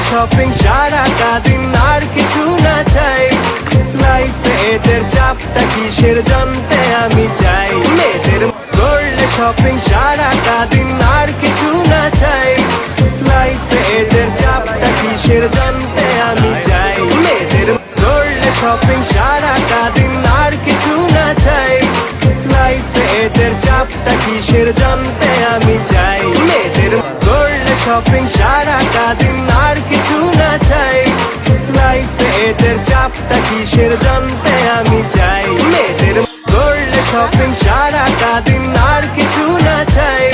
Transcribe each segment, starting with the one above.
Shopping সারাটা দিন আর কিছু না চাই। লাইফে এদের চাপটা কিসের জানতে আমি চাই। মেয়েদের করলে শপিং সারাটা দিন আর কিছু না চাই। লাইফে এদের চাপটা কিসের জানতে আমি চাই। মেয়েদের করলে শপিং সারাটা দিন আর কিছু না চাই। লাইফে এদের চাপটা কিসের জানতে আমি চাই। মেয়েদের করলে শপিং সারাটা দিন আর কিছু না চাই। লাইফে এদের চাপটা কিসের জানতে আমি চাই। মেয়েদের করলে শপিং সারাটা দিন আর কিছু না চাই।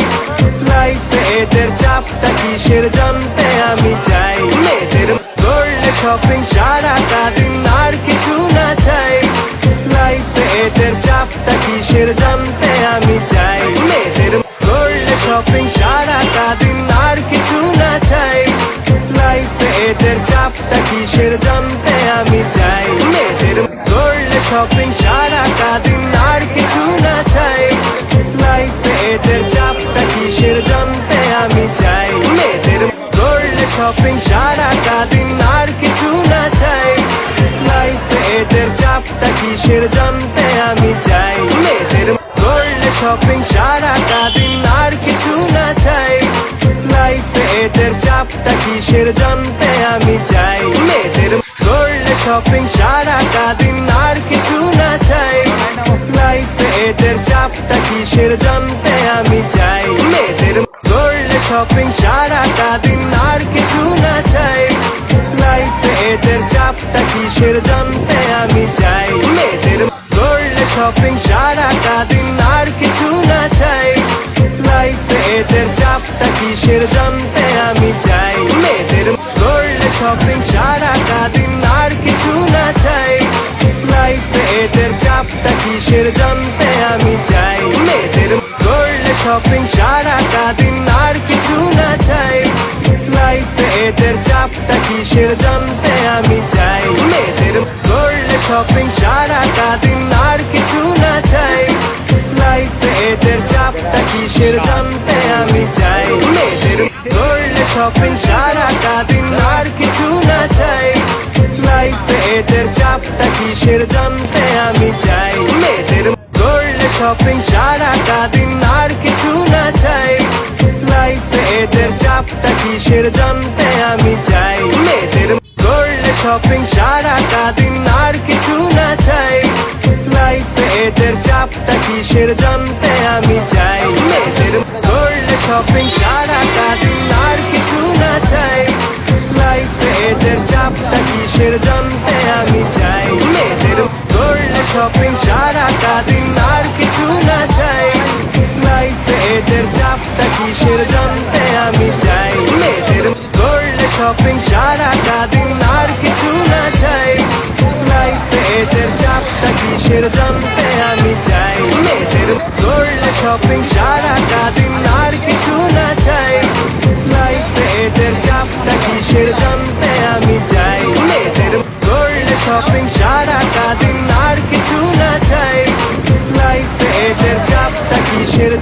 লাইফে এদের চাপটা কিসের জানতে আমি চাই। মেয়েদের করলে শপিং সারাটা দিন আর কিছু না চাই। লাইফে এদের চাপটা কিসের জানতে আমি চাই। মেয়েদের করলে শপিং সারাটা দিন আর কিছু না চাই। লাইফে এদের চাপটা কিসের জানতে আমি চাই। মেয়েদের করলে শপিং সারাটা দিন আর কিছু না চাই। লাইফে এদের চাপটা কিসের জানতে আমি চাই। মেয়েদের করলে শপিং সারাটা দিন আর কিছু না চাই। লাইফে এদের চাপটা কিসের জানতে আমি চাই। মেয়েদের করলে শপিং সারাটা দিন আর কিছু না চাই। লাইফে এদের চাপটা কিসের জানতে আমি চাই। মেয়েদের করলে শপিং সারাটা দিন আর কিছু না চাই। লাইফে এদের চাপটা কিসের জানতে আমি চাই। মেয়েদের করলে শপিং সারাটা দিন আর কিছু না চাই। লাইফে এদের চাপটা কিসের জানতে আমি চাই। মেয়েদের করলে শপিং সারাটা দিন আর কিছু না চাই। লাইফে এদের চাপটা কিসের জানতে আমি চাই। মেয়েদের করলে শপিং সারাটা দিন আর কিছু না চাই। লাইফে এদের চাপটা কিসের জানতে আমি চাই। মেয়েদের করলে শপিং সারাটা দিন আর কিছু না চাই। লাইফে এদের চাপটা কিসের জানতে আমি চাই। মেয়েদের করলে শপিং সারাটা দিন আর কিছু না চাই। লাইফে এদের চাপটা কিসের জানতে আমি চাই। মেয়েদের করলে শপিং সারাটা দিন আর কিছু না চাই। লাইফে এদের চাপটা কিসের জানতে আমি চাই। মেয়েদের করলে শপিং সারাটা দিন আর কিছু না চাই। লাইফে এদের চাপটা কিসের জানতে আমি চাই। মেয়েদের করলে শপিং সারাটা দিন আর কিছু না চাই। লাইফে এদের চাপটা কিসের জানতে আমি চাই। মেয়েদের করলে শপিং সারাটা দিন আর কিছু না চাই। লাইফে এদের চাপটা কিসের জানতে আমি চাই। মেয়েদের করলে শপিং সারাটা দিন আর কিছু না চাই। লাইফে এদের চাপটা কিসের জানতে আমি চাই। মেয়েদের করলে শপিং সারাটা দিন আর কিছু না চাই। লাইফে এদের চাপটা কিসের জানতে আমি চাই। মেয়েদের করলে শপিং সারাটা দিন আর কিছু না চাই। লাইফে এদের চাপটা কিসের জানতে আমি চাই। মেয়েদের করলে শপিং সারাটা দিন আর কিছু না চাই। লাইফে এদের চাপটা কিসের